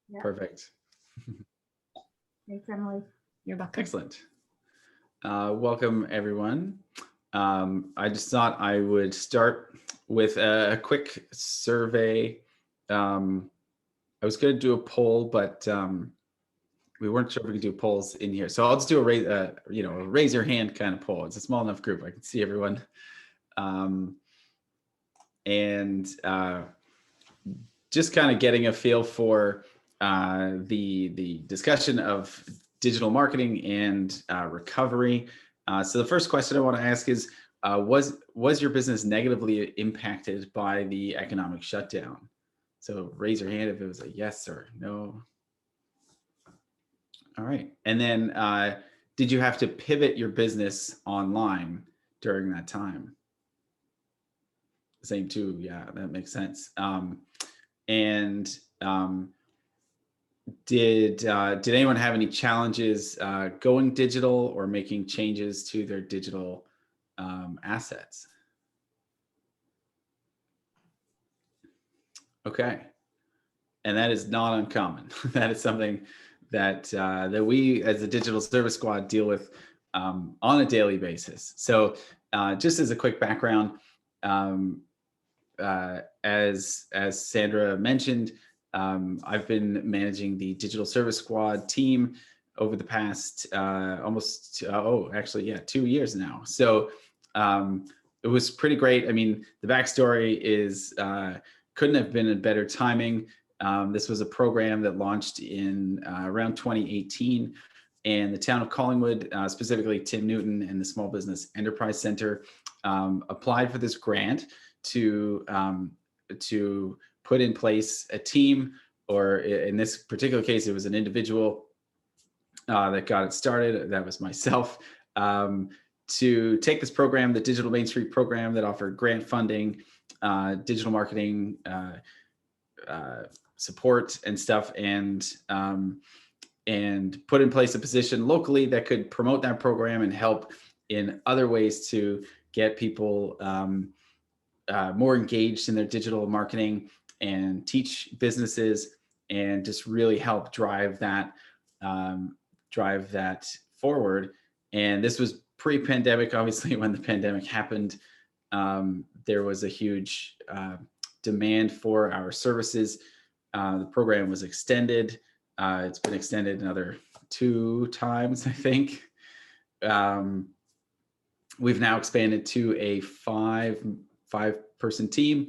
Yeah. Perfect. Thanks, Emily. You're welcome. Excellent. Welcome, everyone. I just thought I would start with a quick survey. I was going to do a poll, but we weren't sure if we could do polls in here. So I'll just do a raise your hand kind of poll. It's a small enough group. I can see everyone. Just kind of getting a feel for the discussion of digital marketing and recovery. So the first question I want to ask is, was your business negatively impacted by the economic shutdown? So raise your hand if it was a yes or no. All right. And then did you have to pivot your business online during that time? Same too. Yeah, that makes sense. Did anyone have any challenges going digital or making changes to their digital assets? Okay, and that is not uncommon. That is something that we as a digital service squad deal with on a daily basis. So just as a quick background, as Sandra mentioned, I've been managing the digital service squad team over the past almost 2 years now. So it was pretty great. I mean, the backstory is couldn't have been a better timing. This was a program that launched in around 2018, and the town of Collingwood, specifically Tim Newton and the Small Business Enterprise Center, applied for this grant to put in place a team, or in this particular case, it was an individual that got it started. That was myself, to take this program, the Digital Main Street program that offered grant funding, digital marketing support and stuff, and put in place a position locally that could promote that program and help in other ways to get people more engaged in their digital marketing and teach businesses and just really help drive that forward. And this was pre-pandemic. Obviously, when the pandemic happened, there was a huge demand for our services. The program was extended. It's been extended another 2 times, I think. We've now expanded to a five-person team,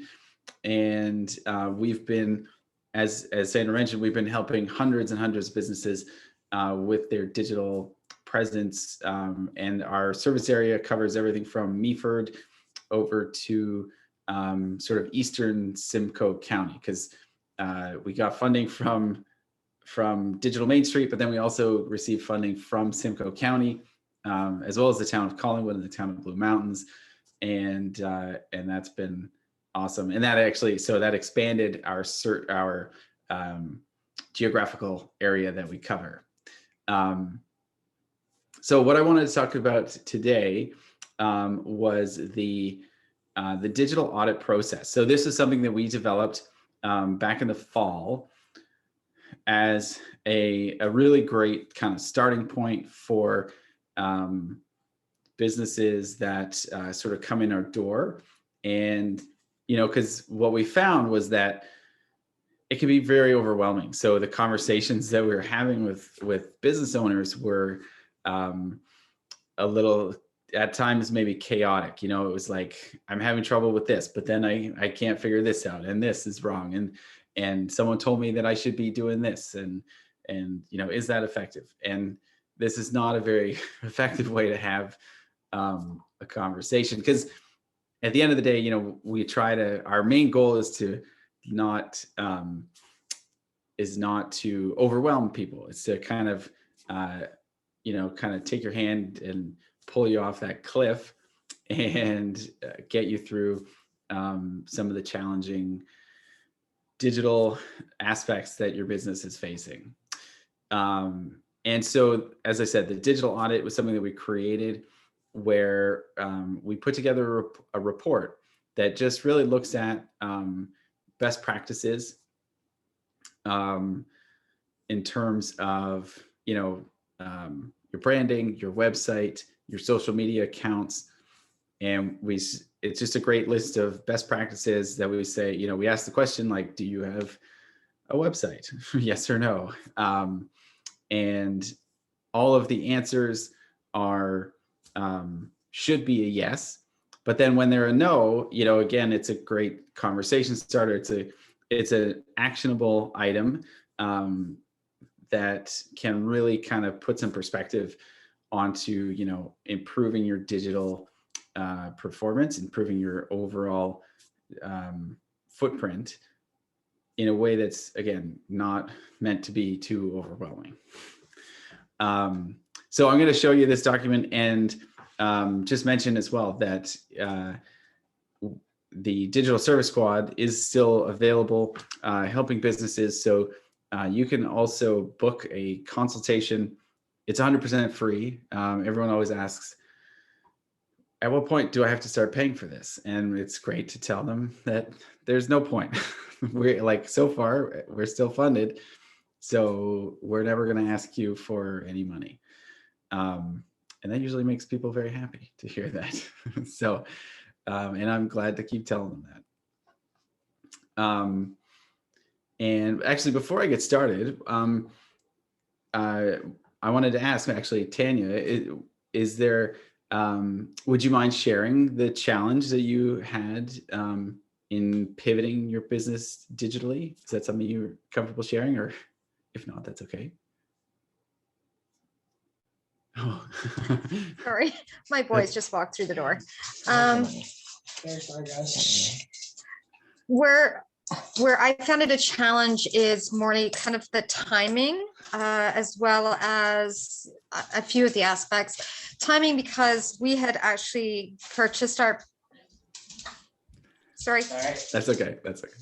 and we've been, as Sandra mentioned, we've been helping hundreds and hundreds of businesses with their digital presence, and our service area covers everything from Meaford over to sort of eastern Simcoe County, because we got funding from Digital Main Street, but then we also received funding from Simcoe County, as well as the town of Collingwood and the town of Blue Mountains, and that's been awesome. And that actually, so that expanded our geographical area that we cover. So what I wanted to talk about today was the digital audit process. So this is something that we developed back in the fall as a really great kind of starting point for businesses that sort of come in our door. And, because what we found was that it can be very overwhelming. So the conversations that we were having with business owners were a little, at times, maybe chaotic. It was like, I'm having trouble with this, but then I can't figure this out, and this is wrong. And someone told me that I should be doing this, and is that effective? And this is not a very effective way to have a conversation, because at the end of the day, we try to, our main goal is to not to overwhelm people. It's to kind of take your hand and pull you off that cliff and get you through some of the challenging digital aspects that your business is facing. And so, as I said, the digital audit was something that we created where we put together a report that just really looks at best practices, in terms of, your branding, your website, your social media accounts. And it's just a great list of best practices that we say, we ask the question, like, do you have a website? Yes or no? And all of the answers are, should be a yes. But then when they're a no, again, it's a great conversation starter. It's an actionable item that can really kind of put some perspective onto, improving your digital performance, improving your overall footprint in a way that's, again, not meant to be too overwhelming. So I'm going to show you this document and just mention as well that the Digital Service Squad is still available, helping businesses. So you can also book a consultation. It's 100% free. Everyone always asks, at what point do I have to start paying for this? And it's great to tell them that there's no point. We're like, so far, we're still funded. So we're never going to ask you for any money. And that usually makes people very happy to hear that. So, and I'm glad to keep telling them that. And actually, before I get started, I wanted to ask, actually, Tanya, is there, would you mind sharing the challenge that you had in pivoting your business digitally? Is that something you're comfortable sharing, or if not, that's okay? Oh. Sorry, my boys just walked through the door. Where I found it a challenge is more kind of the timing, as well as a few of the aspects. Timing, because we had actually purchased our, sorry. That's okay, that's okay.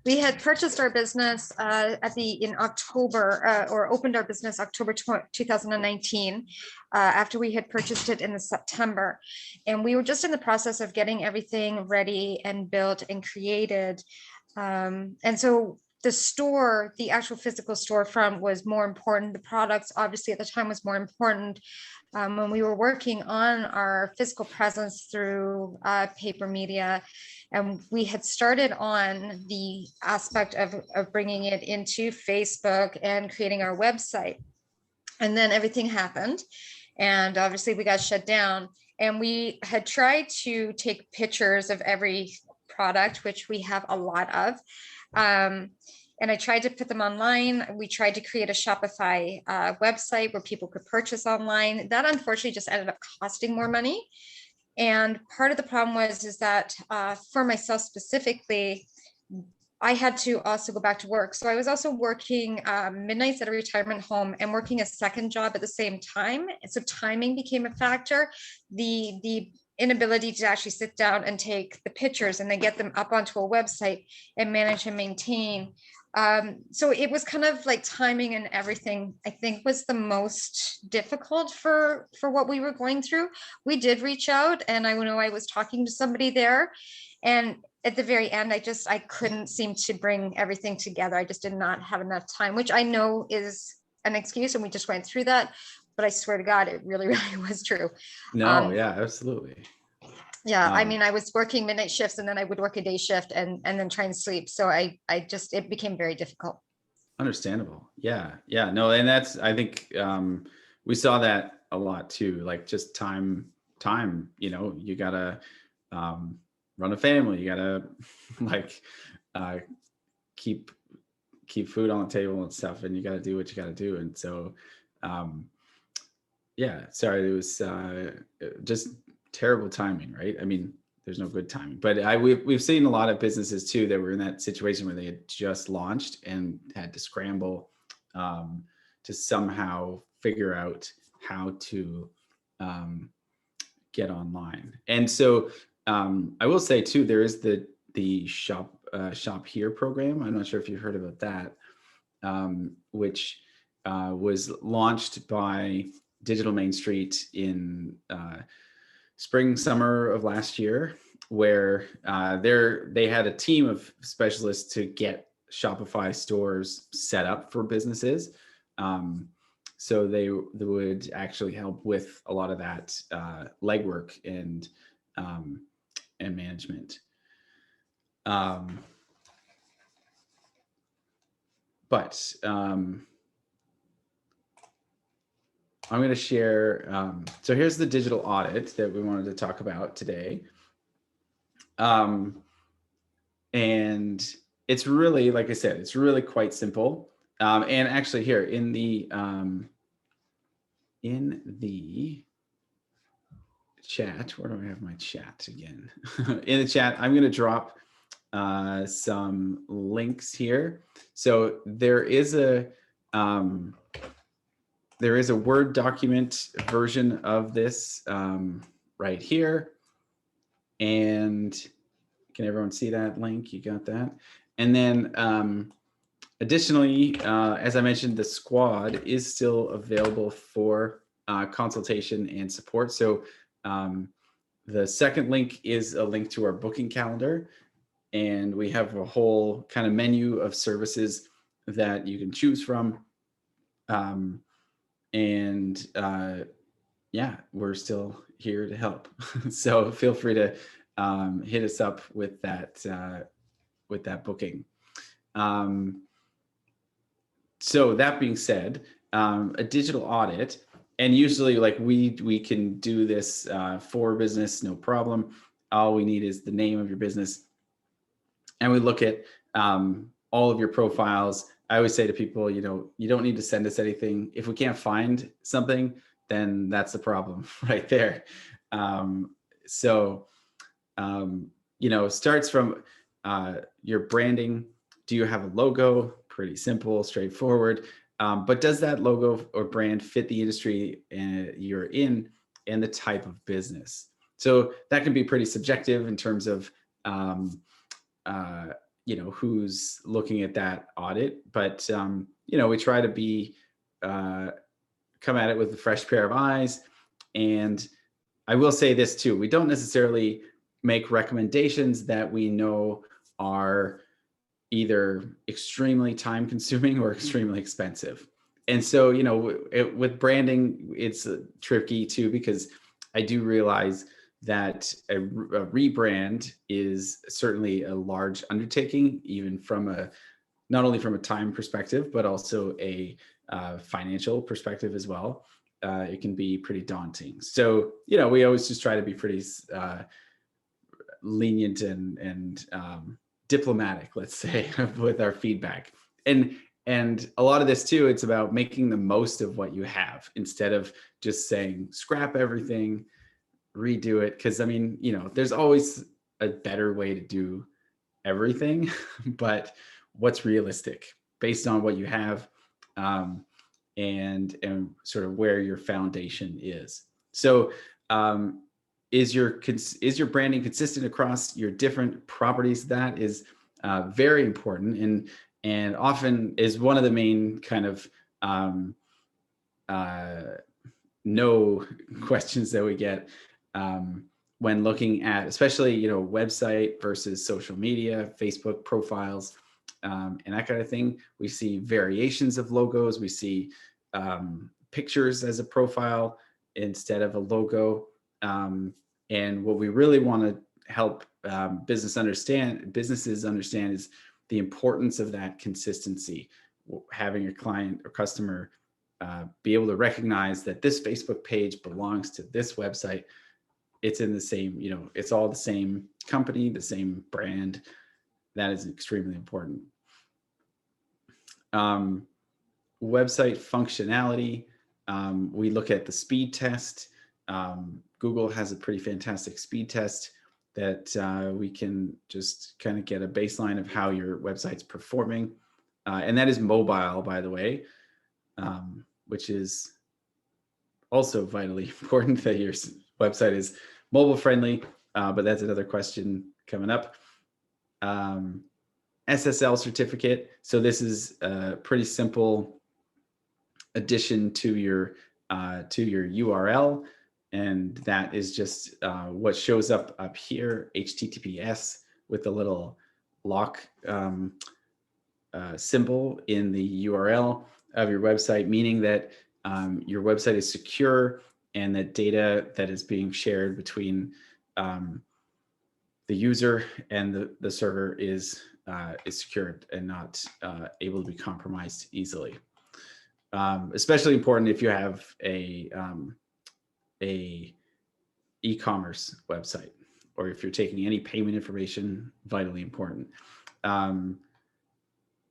We had purchased our business in October, or opened our business October 2019, after we had purchased it in the September. And we were just in the process of getting everything ready and built and created. And so the store, the actual physical storefront, was more important. The products, obviously, at the time was more important. When we were working on our physical presence through paper media, and we had started on the aspect of bringing it into Facebook and creating our website. And then everything happened. And obviously we got shut down. And we had tried to take pictures of every product, which we have a lot of. And I tried to put them online. We tried to create a Shopify website where people could purchase online. That unfortunately just ended up costing more money. And part of the problem is that for myself specifically, I had to also go back to work. So I was also working midnights at a retirement home and working a second job at the same time. So timing became a factor. The inability to actually sit down and take the pictures and then get them up onto a website and manage and maintain. So it was kind of like timing and everything, I think, was the most difficult for what we were going through. We did reach out, and I know I was talking to somebody there, and at the very end, I couldn't seem to bring everything together. I just did not have enough time, which I know is an excuse, and we just went through that. But I swear to God, it really, really was true. No, yeah, absolutely. Yeah, I mean, I was working midnight shifts, and then I would work a day shift and then try and sleep. So it became very difficult. Understandable. Yeah. No, and that's, I think we saw that a lot too, like just time, you gotta run a family, you gotta like keep food on the table and stuff, and you gotta do what you gotta do. And so, yeah, sorry, it was just terrible timing, right? I mean, there's no good timing, but we've seen a lot of businesses too that were in that situation where they had just launched and had to scramble to somehow figure out how to get online. And so I will say too, there is the shop here program. I'm not sure if you've heard about that, which was launched by Digital Main Street in spring, summer of last year, where they had a team of specialists to get Shopify stores set up for businesses. So they would actually help with a lot of that legwork and management. But I'm going to share. So here's the digital audit that we wanted to talk about today. And it's really, like I said, it's really quite simple. And actually here in the chat, where do I have my chat again? In the chat, I'm going to drop some links here. So there is a Word document version of this right here. And can everyone see that link? You got that? And then additionally, as I mentioned, the squad is still available for consultation and support. So the second link is a link to our booking calendar. And we have a whole kind of menu of services that you can choose from. Yeah, we're still here to help. So feel free to hit us up with that booking. So that being said, a digital audit, and usually like we can do this for business, no problem. All we need is the name of your business. And we look at all of your profiles. I always say to people, you don't need to send us anything. If we can't find something, then that's the problem right there. Starts from your branding. Do you have a logo? Pretty simple, straightforward. But does that logo or brand fit the industry you're in and the type of business? So that can be pretty subjective in terms of who's looking at that audit, but we try to be come at it with a fresh pair of eyes. And I will say this too, we don't necessarily make recommendations that we know are either extremely time consuming or extremely expensive. And so, with branding, it's tricky too, because I do realize that a rebrand is certainly a large undertaking, even from not only from a time perspective, but also a financial perspective as well. It can be pretty daunting. So, we always just try to be pretty lenient and diplomatic, let's say, with our feedback. And a lot of this too, it's about making the most of what you have instead of just saying, scrap everything, redo it. Because there's always a better way to do everything, but what's realistic based on what you have and sort of where your foundation is. So is your branding consistent across your different properties? That is very important and often is one of the main kind of no questions that we get when looking at, especially, website versus social media, Facebook profiles, and that kind of thing. We see variations of logos. We see pictures as a profile instead of a logo. And what we really want to help businesses understand is the importance of that consistency, having your client or customer be able to recognize that this Facebook page belongs to this website. It's in the same, it's all the same company, the same brand. That is extremely important. Website functionality. We look at the speed test. Google has a pretty fantastic speed test that we can just kind of get a baseline of how your website's performing. And that is mobile, by the way, which is also vitally important that your website is mobile friendly, but that's another question coming up. Ssl certificate. So this is a pretty simple addition to your URL, and that is just what shows up here, HTTPS with a little lock symbol in the URL of your website, meaning that your website is secure and that data that is being shared between the user and the server is secured and not able to be compromised easily. Especially important if you have a e-commerce website, or if you're taking any payment information, vitally important.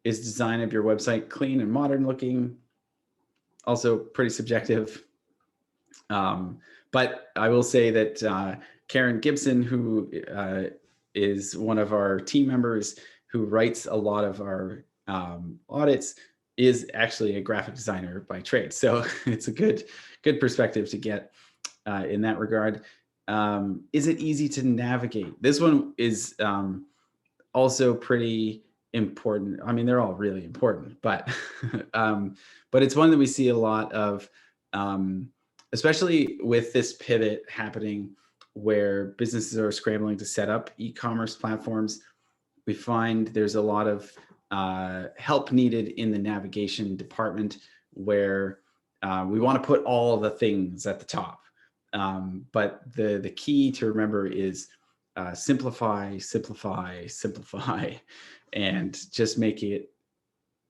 Is design of your website clean and modern looking? Also pretty subjective. But I will say that Karen Gibson, who is one of our team members who writes a lot of our audits, is actually a graphic designer by trade. So it's a good perspective to get in that regard. Is it easy to navigate? This one is also pretty important. I mean, they're all really important, but it's one that we see a lot of, especially with this pivot happening where businesses are scrambling to set up e-commerce platforms. We find there's a lot of help needed in the navigation department, where we want to put all the things at the top. But the key to remember is simplify, simplify, simplify, and just make it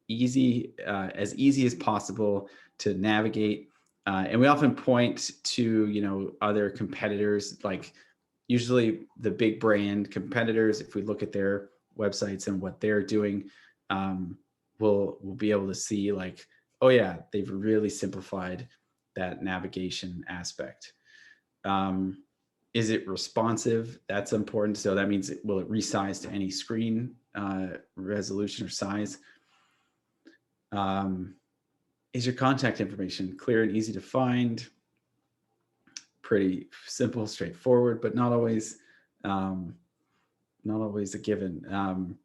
easy as possible to navigate. And we often point to, other competitors, like usually the big brand competitors. If we look at their websites and what they're doing, we'll be able to see like, oh yeah, they've really simplified that navigation aspect. Is it responsive? That's important. So that means, will it resize to any screen resolution or size? Is your contact information clear and easy to find? Pretty simple, straightforward, but not always a given.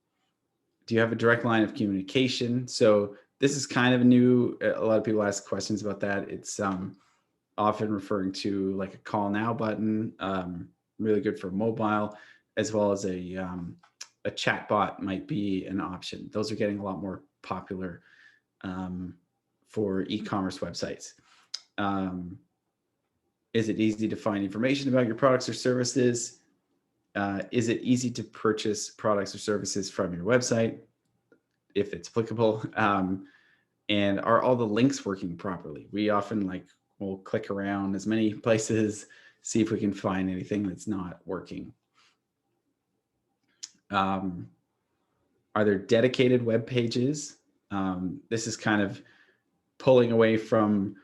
Do you have a direct line of communication? So this is kind of new. A lot of people ask questions about that. It's often referring to like a call now button, really good for mobile, as well as a chat bot might be an option. Those are getting a lot more popular for e-commerce websites. Is it easy to find information about your products or services? Is it easy to purchase products or services from your website, if it's applicable? And are all the links working properly? We often we'll click around as many places, see if we can find anything that's not working. Are there dedicated web pages? This is kind of pulling away from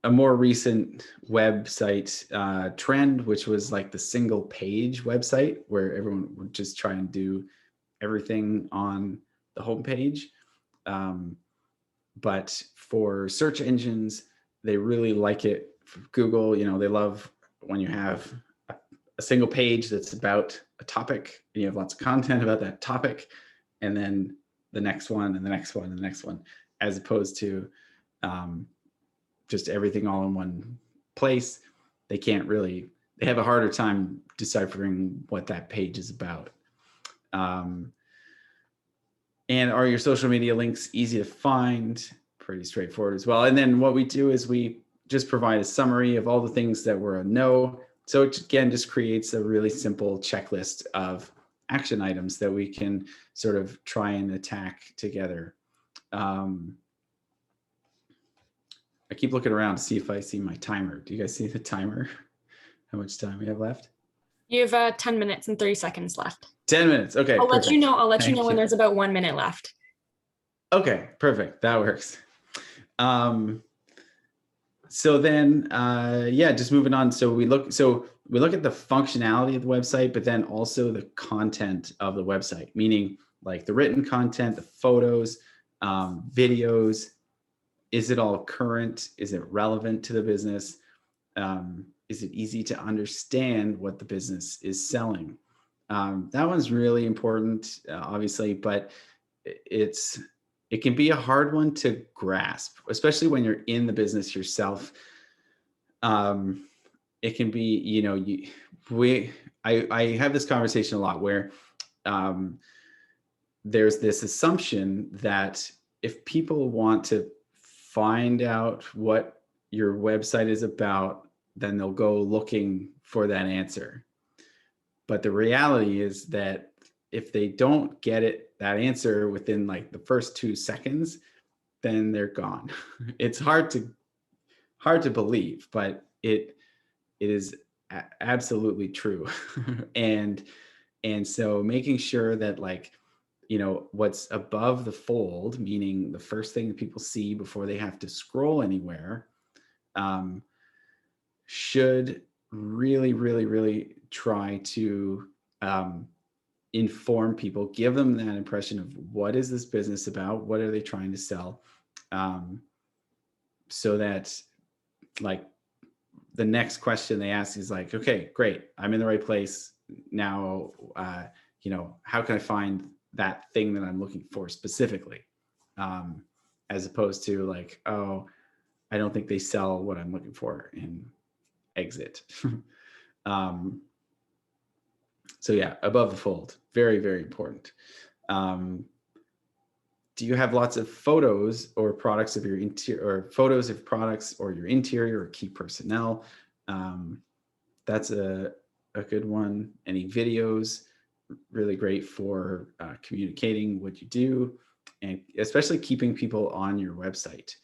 a more recent website trend, which was like the single page website, where everyone would just try and do everything on the homepage. But for search engines, they really like it. For Google, they love when you have a single page that's about a topic, and you have lots of content about that topic, and then the next one and the next one and the next one, as opposed to just everything all in one place. They have a harder time deciphering what that page is about. And are your social media links easy to find? Pretty straightforward as well. And then what we do is we just provide a summary of all the things that were a no. So it, again, just creates a really simple checklist of action items that we can sort of try and attack together. I keep looking around to see if I see my timer. Do you guys see the timer? How much time we have left? You have 10 minutes and 30 seconds left. 10 minutes. Okay. I'll let you know. I'll let Thank you know when you. there's about 1 minute left. Okay, perfect. That works. So then, just moving on. So we look at the functionality of the website, but then also the content of the website, meaning like the written content, the photos, videos. Is it all current? Is it relevant to the business? Is it easy to understand what the business is selling? That one's really important, obviously, but it can be a hard one to grasp, especially when you're in the business yourself. It can be, I have this conversation a lot where there's this assumption that if people want to find out what your website is about, then they'll go looking for that answer. But the reality is that if they don't get that answer within like the first 2 seconds, then they're gone. It's hard to believe, but it is absolutely true. and so making sure that, like, you know, what's above the fold, meaning the first thing that people see before they have to scroll anywhere, should really try to inform people, give them that impression of what is this business about, what are they trying to sell, so that, like, the next question they ask is like, okay, great, I'm in the right place now. You know, how can I find that thing that I'm looking for specifically, as opposed to like, oh, I don't think they sell what I'm looking for, and exit. So yeah, above the fold, very important. Do you have lots of photos or products of your interior, or photos of products or your interior or key personnel? That's a good one. Any videos? Really great for communicating what you do, and especially keeping people on your website.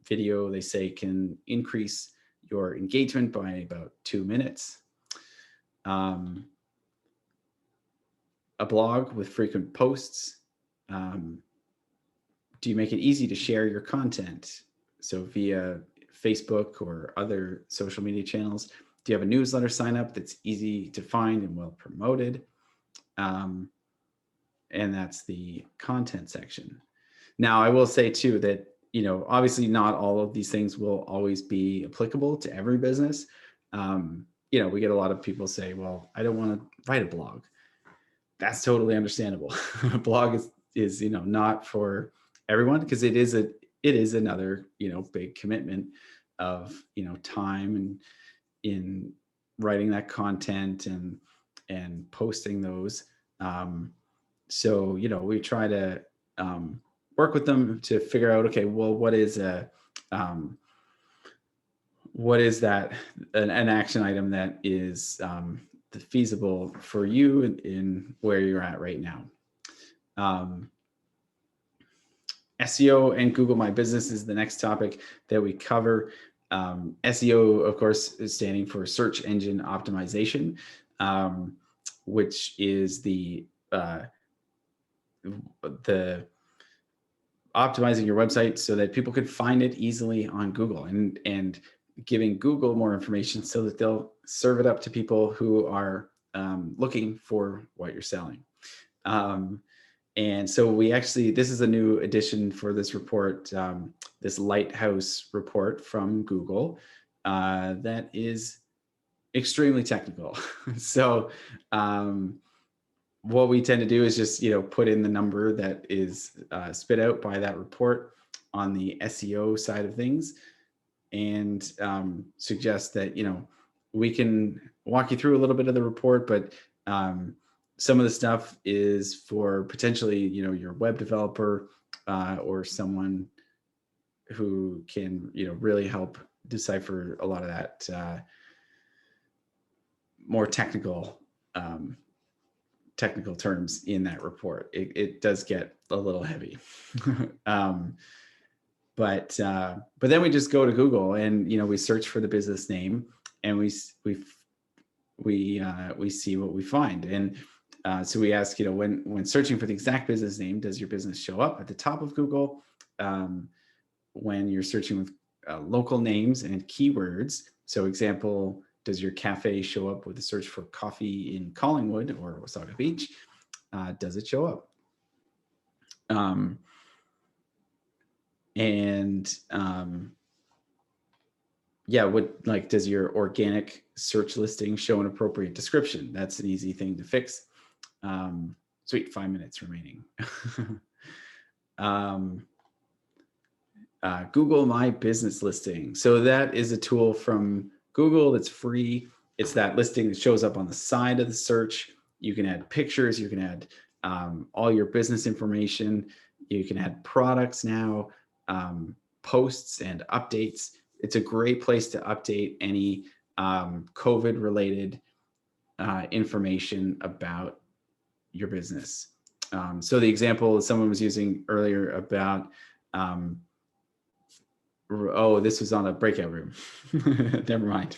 Video, they say, can increase your engagement by about 2 minutes. A blog with frequent posts. Do you make it easy to share your content? So via Facebook or other social media channels. Do you have a newsletter sign up that's easy to find and well promoted? And that's the content section. Now, I will say too that, you know, obviously not all of these things will always be applicable to every business. You know, we get a lot of people say, well, I don't want to write a blog. That's totally understandable. A blog is, you know, not for everyone, because it is another, you know, big commitment of, you know, time and in writing that content and posting those. So, you know, we try to work with them to figure out, okay, well, what is that an action item that is feasible for you in where you're at right now. SEO and Google My Business is the next topic that we cover. SEO, of course, is standing for search engine optimization, which is the optimizing your website so that people could find it easily on Google, and giving Google more information so that they'll serve it up to people who are looking for what you're selling. And so this is a new addition for this report, this Lighthouse report from Google, that is extremely technical. So what we tend to do is just, you know, put in the number that is spit out by that report on the SEO side of things, and suggest that, you know, we can walk you through a little bit of the report, but some of the stuff is for potentially, you know, your web developer or someone who can, you know, really help decipher a lot of that more technical terms in that report. It does get a little heavy. But then we just go to Google and, you know, we search for the business name, and we see what we find. And so we ask, you know, when searching for the exact business name, does your business show up at the top of Google? When you're searching with local names and keywords, so example, does your cafe show up with a search for coffee in Collingwood or Wasaga Beach? Does it show up? Yeah, does your organic search listing show an appropriate description? That's an easy thing to fix. Sweet, 5 minutes remaining. Google My Business listing. So that is a tool from Google that's free. It's that listing that shows up on the side of the search. You can add pictures, you can add all your business information. You can add products now, posts and updates. It's a great place to update any COVID related information about your business. So the example someone was using earlier about, oh, this was on a breakout room. Never mind.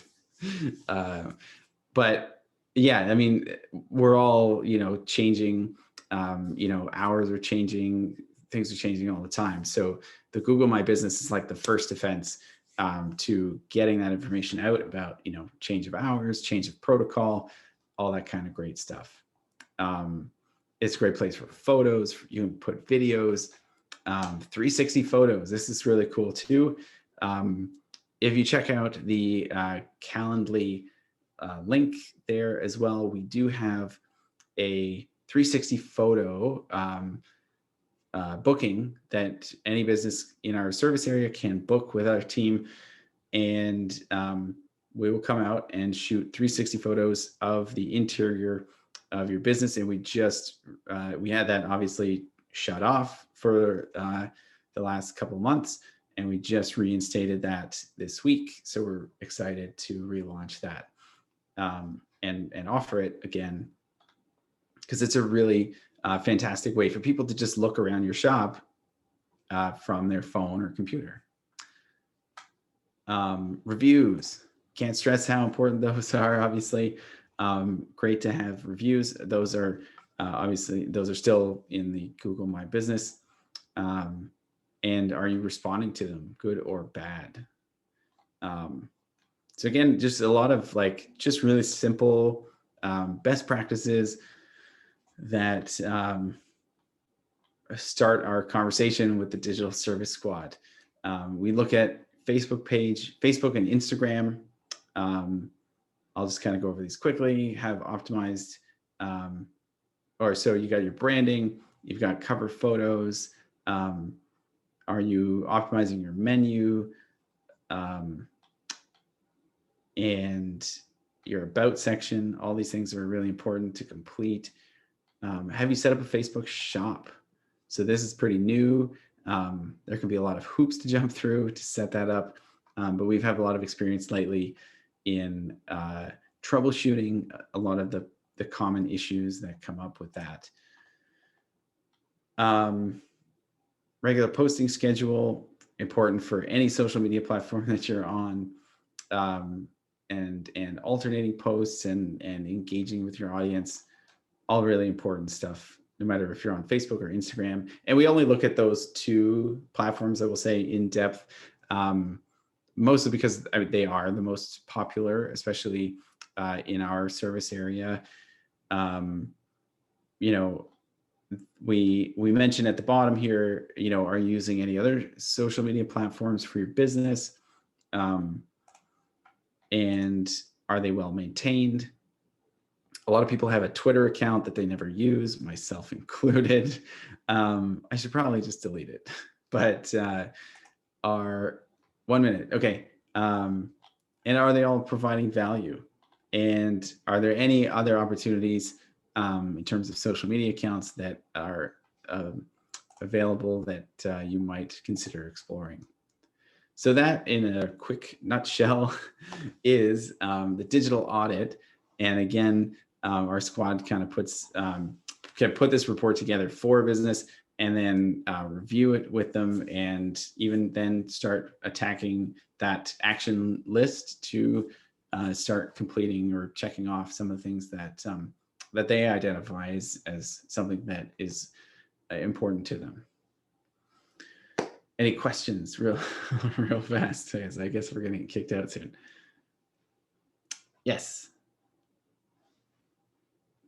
But yeah, I mean, we're all, changing, hours are changing, things are changing all the time. So the Google My Business is like the first defense to getting that information out about, change of hours, change of protocol, all that kind of great stuff. It's a great place for photos. You can put videos, 360 photos. This is really cool too. If you check out the Calendly link there as well, we do have a 360 photo booking that any business in our service area can book with our team. And we will come out and shoot 360 photos of the interior of your business. And we just, we had that obviously shut off for the last couple of months, and we just reinstated that this week. So we're excited to relaunch that and offer it again, because it's a really fantastic way for people to just look around your shop from their phone or computer. Reviews, can't stress how important those are. Obviously, great to have reviews. Those are obviously, those are still in the Google My Business. And are you responding to them, good or bad? So again, just a lot of just really simple best practices that start our conversation with the Digital Service Squad. We look at Facebook and Instagram. I'll just kind of go over these quickly. Have optimized, so you got your branding, you've got cover photos. Are you optimizing your menu and your about section? All these things are really important to complete. Have you set up a Facebook shop? So this is pretty new. There can be a lot of hoops to jump through to set that up, but we've had a lot of experience lately in troubleshooting a lot of the common issues that come up with that. Regular posting schedule, important for any social media platform that you're on, and alternating posts and engaging with your audience, all really important stuff, no matter if you're on Facebook or Instagram. And we only look at those two platforms, I will say, in depth, mostly because they are the most popular, especially in our service area. We mentioned at the bottom here, are you using any other social media platforms for your business? And are they well maintained? A lot of people have a Twitter account that they never use, myself included. I should probably just delete it, but 1 minute. Okay. And are they all providing value? And are there any other opportunities in terms of social media accounts that are available that you might consider exploring? So that, in a quick nutshell, is the digital audit. And again, our squad kind of can put this report together for a business and then review it with them, and even then start attacking that action list to start completing or checking off some of the things that that they identify as something that is important to them. Any questions real fast? Because I guess we're going to get kicked out soon. Yes.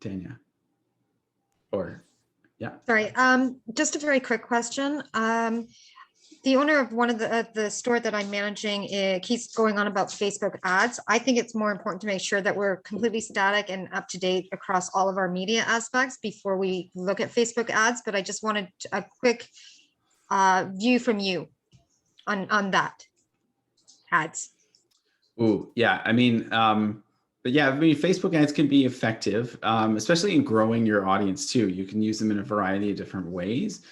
Tanya. Or, yeah. Sorry, just a very quick question. The owner of one of the store that I'm managing keeps going on about Facebook ads. I think it's more important to make sure that we're completely static and up to date across all of our media aspects before we look at Facebook ads. But I just wanted a quick view from you on that ads. Ooh, yeah. I mean, But yeah, I mean, Facebook ads can be effective, especially in growing your audience too. You can use them in a variety of different ways.